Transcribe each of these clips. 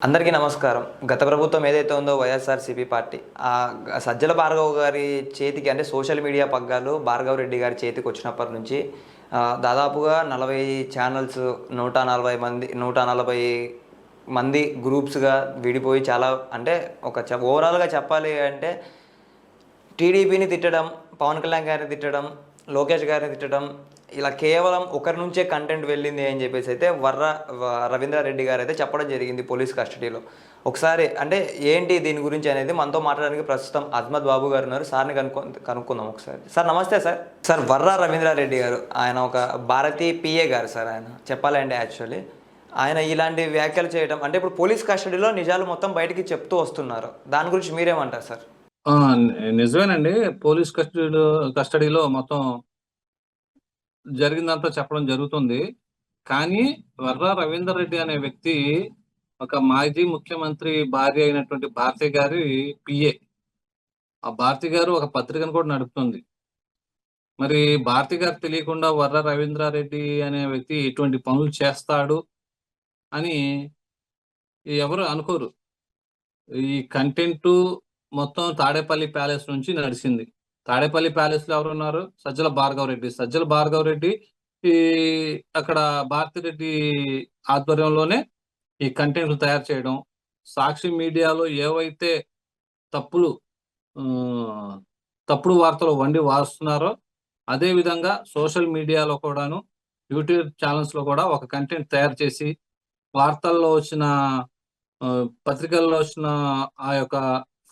అందరికీ నమస్కారం. గత ప్రభుత్వం ఏదైతే ఉందో వైఎస్ఆర్‌సీపీ పార్టీ, సజ్జల భార్గవ్ గారి చేతికి అంటే సోషల్ మీడియా పగ్గాలు భార్గవ్ రెడ్డి గారి చేతికొచ్చినప్పటి నుంచి దాదాపుగా 40 ఛానల్స్ 140 మంది 140 మంది గ్రూప్స్‌గా విడిపోయి చాలా అంటే ఓవరాల్‌గా చెప్పాలి అంటే టీడీపీని తిట్టడం, పవన్ కళ్యాణ్ గారిని తిట్టడం, లోకేష్ గారిని తిట్టడం, ఇలా కేవలం ఒకరి నుంచే కంటెంట్ వెళ్ళింది అని చెప్పేసి అయితే రవీంద్రారెడ్డి గారు అయితే చెప్పడం జరిగింది పోలీస్ కస్టడీలో. ఒకసారి అంటే ఏంటి దీని గురించి అనేది మనతో మాట్లాడడానికి ప్రస్తుతం అజ్మద్ బాబు గారు ఉన్నారు. సార్ని కనుక్కుందాం ఒకసారి. సార్ నమస్తే సార్. సార్ రవీంద్రారెడ్డి గారు ఆయన ఒక భారతీయ పిఏ గారు సార్. ఆయన చెప్పాలంటే యాక్చువల్లీ ఆయన ఇలాంటి వ్యాఖ్యలు చేయడం అంటే ఇప్పుడు పోలీస్ కస్టడీలో నిజాలు మొత్తం బయటికి చెప్తూ వస్తున్నారు. దాని గురించి మీరేమంటారు సార్? ఆ! నిజమేనండి. పోలీస్ కస్టడీలో మొత్తం జరిగిందంతా చెప్పడం జరుగుతుంది. కానీ రవీందర్ రెడ్డి అనే వ్యక్తి ఒక మాజీ ముఖ్యమంత్రి భార్య అయినటువంటి భారతి గారి పిఏ. ఆ భారతి గారు ఒక పత్రికను కూడా నడుపుతుంది. మరి భారతి గారికి తెలియకుండా రవీంద్రారెడ్డి అనే వ్యక్తి ఇటువంటి పనులు చేస్తాడు అని ఎవరు అనుకోరు. ఈ కంటెంటు మొత్తం తాడేపల్లి ప్యాలెస్ నుంచి నడిచింది. తాడేపల్లి ప్యాలెస్ లో ఎవరున్నారు? సజ్జల భార్గవ్ రెడ్డి. సజ్జల భార్గవ్ రెడ్డి ఈ అక్కడ భారతిరెడ్డి ఆధ్వర్యంలోనే ఈ కంటెంట్ తయారు చేయడం, సాక్షి మీడియాలో ఏవైతే తప్పుడు వార్తలు వండి వారుస్తున్నారో అదే విధంగా సోషల్ మీడియాలో కూడాను యూట్యూబ్ ఛానల్స్ లో కూడా ఒక కంటెంట్ తయారు చేసి వార్తల్లో వచ్చిన పత్రికల్లో వచ్చిన ఆ యొక్క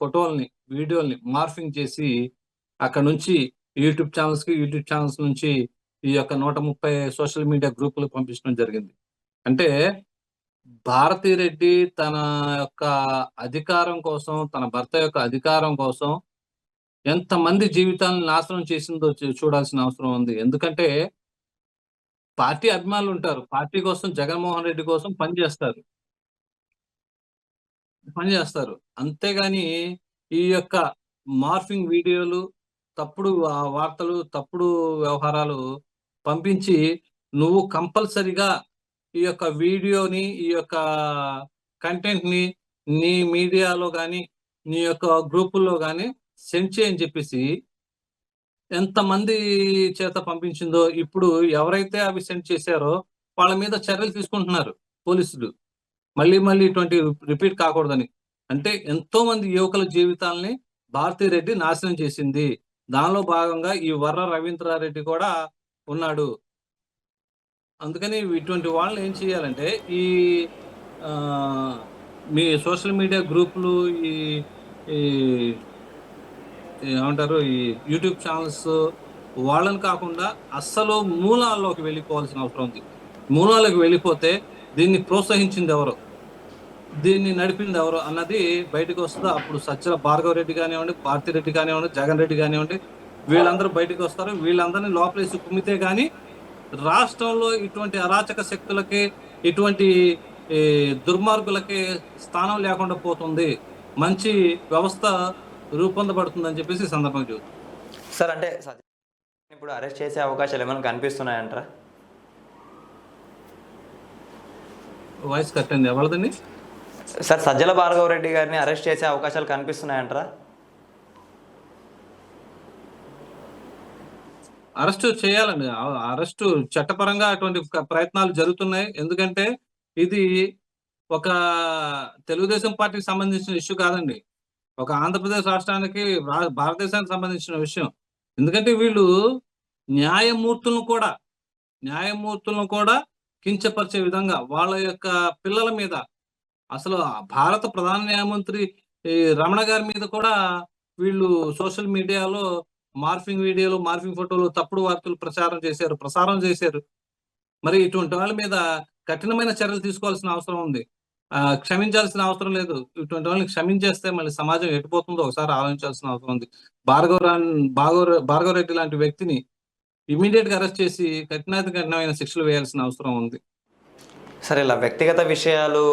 ఫోటోల్ని వీడియోల్ని మార్ఫింగ్ చేసి అక్కడ నుంచి యూట్యూబ్ ఛానల్స్ నుంచి ఈ యొక్క 130 సోషల్ మీడియా గ్రూపులకు పంపించడం జరిగింది. అంటే భారతిరెడ్డి తన యొక్క అధికారం కోసం, తన భర్త యొక్క అధికారం కోసం ఎంతమంది జీవితాలను నాశనం చేసిందో చూడాల్సిన అవసరం ఉంది. ఎందుకంటే పార్టీ అభిమానులు ఉంటారు. పార్టీ కోసం, జగన్మోహన్ రెడ్డి కోసం పనిచేస్తారు. అంతేగాని ఈ యొక్క మార్ఫింగ్ వీడియోలు, తప్పుడు వార్తలు, తప్పుడు వ్యవహారాలు పంపించి నువ్వు కంపల్సరిగా ఈ యొక్క వీడియోని, ఈ యొక్క కంటెంట్ని నీ మీడియాలో కానీ, నీ యొక్క గ్రూపుల్లో కానీ సెండ్ చేయని చెప్పేసి ఎంతమంది చేత పంపించిందో ఇప్పుడు ఎవరైతే అవి సెండ్ చేశారో వాళ్ళ మీద చర్యలు తీసుకుంటున్నారు పోలీసులు. మళ్ళీ ఇటువంటి రిపీట్ కాకూడదని. అంటే ఎంతో మంది యువకుల జీవితాలని భారతిరెడ్డి నాశనం చేసింది. దానిలో భాగంగా ఈ రవీంద్రారెడ్డి కూడా ఉన్నాడు. అందుకని ఇటువంటి వాళ్ళని ఏం చేయాలంటే ఈ మీ సోషల్ మీడియా గ్రూపులు ఈ ఏమంటారు ఈ యూట్యూబ్ ఛానల్స్ వాళ్ళని కాకుండా అస్సలు మూలాల్లోకి వెళ్ళిపోవాల్సిన అవసరం ఉంది. మూలాలకు వెళ్ళిపోతే దీన్ని ప్రోత్సహించింది ఎవరు, దీన్ని నడిపింది ఎవరు అన్నది బయటకు వస్తుందో అప్పుడు సజ్జల భార్గవ్ రెడ్డి కానివ్వండి, భారతిరెడ్డి కానివ్వండి, జగన్ రెడ్డి కానివ్వండి, వీళ్ళందరూ బయటకు వస్తారు. వీళ్ళందరినీ లోపలేసి కుమ్మితే గాని రాష్ట్రంలో ఇటువంటి అరాచక శక్తులకి, ఇటువంటి దుర్మార్గులకి స్థానం లేకుండా పోతుంది, మంచి వ్యవస్థ రూపొందబడుతుందని చెప్పేసి సందర్భంగా చెబుతుంది. సార్ అంటే ఇప్పుడు అరెస్ట్ చేసే అవకాశాలు ఏమైనా కనిపిస్తున్నాయంటారా? వాయిస్ కట్ అయింది. ఎవరిదండి సార్? సజ్జల భార్గవ్ రెడ్డి గారిని అరెస్ట్ చేసే అవకాశాలు కనిపిస్తున్నాయంటారా? అరెస్టు చేయాలండి. అరెస్టు చట్టపరంగా అటువంటి ప్రయత్నాలు జరుగుతున్నాయి. ఎందుకంటే ఇది ఒక తెలుగుదేశం పార్టీకి సంబంధించిన ఇష్యూ కాదండి. ఒక ఆంధ్రప్రదేశ్ రాష్ట్రానికి, భారతదేశానికి సంబంధించిన విషయం. ఎందుకంటే వీళ్ళు న్యాయమూర్తులను కూడా కించపరిచే విధంగా వాళ్ళ యొక్క పిల్లల మీద, అసలు భారత ప్రధాన న్యాయమంత్రి రమణ గారి మీద కూడా వీళ్ళు సోషల్ మీడియాలో మార్ఫింగ్ వీడియోలు, మార్ఫింగ్ ఫోటోలు, తప్పుడు వార్తలు ప్రసారం చేశారు. మరి ఇటువంటి వాళ్ళ మీద కఠినమైన చర్యలు తీసుకోవాల్సిన అవసరం ఉంది. క్షమించాల్సిన అవసరం లేదు. ఇటువంటి వాళ్ళని క్షమించేస్తే మళ్ళీ సమాజం ఎటుపోతుందో ఒకసారి ఆలోచించాల్సిన అవసరం ఉంది. భార్గవ్ రెడ్డి లాంటి వ్యక్తిని ఇమీడియట్ గా అరెస్ట్ చేసి కఠినమైన శిక్షలు వేయాల్సిన అవసరం ఉంది. సరే, ఇలా వ్యక్తిగత విషయాలు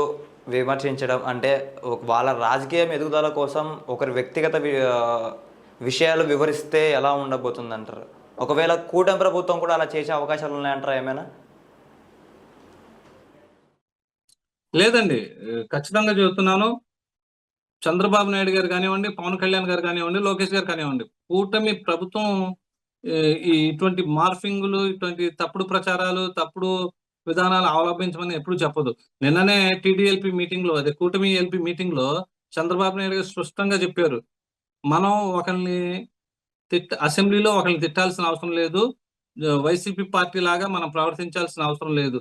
విమర్శించడం అంటే వాళ్ళ రాజకీయ ఎదుగుదల కోసం ఒకరి వ్యక్తిగత విషయాలు వివరిస్తే ఎలా ఉండబోతుంది అంటారు? ఒకవేళ కూటమి ప్రభుత్వం కూడా అలా చేసే అవకాశాలు ఉన్నాయంటారా ఏమైనా? లేదండి. ఖచ్చితంగా చెబుతున్నాను. చంద్రబాబు నాయుడు గారు కానివ్వండి, పవన్ కళ్యాణ్ గారు కానివ్వండి, లోకేష్ గారు కానివ్వండి, కూటమి ప్రభుత్వం ఇటువంటి మార్ఫింగులు, ఇటువంటి తప్పుడు ప్రచారాలు, తప్పుడు విధానాలు అవలంబించమని ఎప్పుడు చెప్పదు. నిన్ననే టీడీఎల్పీ మీటింగ్‌లో, అదే కూటమి ఎల్పీ మీటింగ్‌లో చంద్రబాబు నాయుడు గారు స్పష్టంగా చెప్పారు. మనం ఒకళ్ళని అసెంబ్లీలో ఒకళ్ళని తిట్టాల్సిన అవసరం లేదు. వైసీపీ పార్టీ లాగా మనం ప్రవర్తించాల్సిన అవసరం లేదు.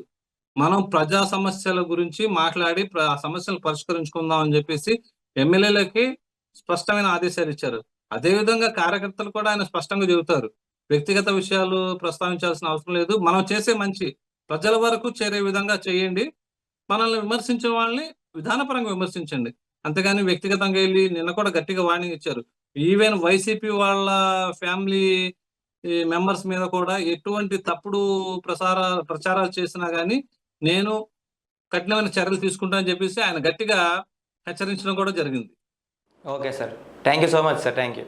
మనం ప్రజా సమస్యల గురించి మాట్లాడి ఆ సమస్యలు పరిష్కరించుకుందాం అని చెప్పేసి ఎమ్మెల్యేలకి స్పష్టమైన ఆదేశాలిచ్చారు. అదే విధంగా కార్యకర్తలు కూడా ఆయన స్పష్టంగా చెబుతారు. వ్యక్తిగత విషయాలు ప్రస్తావించాల్సిన అవసరం లేదు. మనం చేసే మంచి ప్రజల వరకు చేరే విధంగా చేయండి. మనల్ని విమర్శించే వాళ్ళని విధానపరంగా విమర్శించండి. అంతేగాని వ్యక్తిగతంగా ఎళ్లి నిన్న కూడా గట్టిగా వార్నింగ్ ఇచ్చారు. ఈవెన్ వైసీపీ వాళ్ళ ఫ్యామిలీ మెంబర్స్ మీద కూడా ఎటువంటి తప్పుడు ప్రచారాలు చేసినా గాని నేను కఠినమైన చర్యలు తీసుకుంటా అని చెప్పేసి ఆయన గట్టిగా హెచ్చరించడం కూడా జరిగింది. Okay sir. Thank you so much sir. Thank you.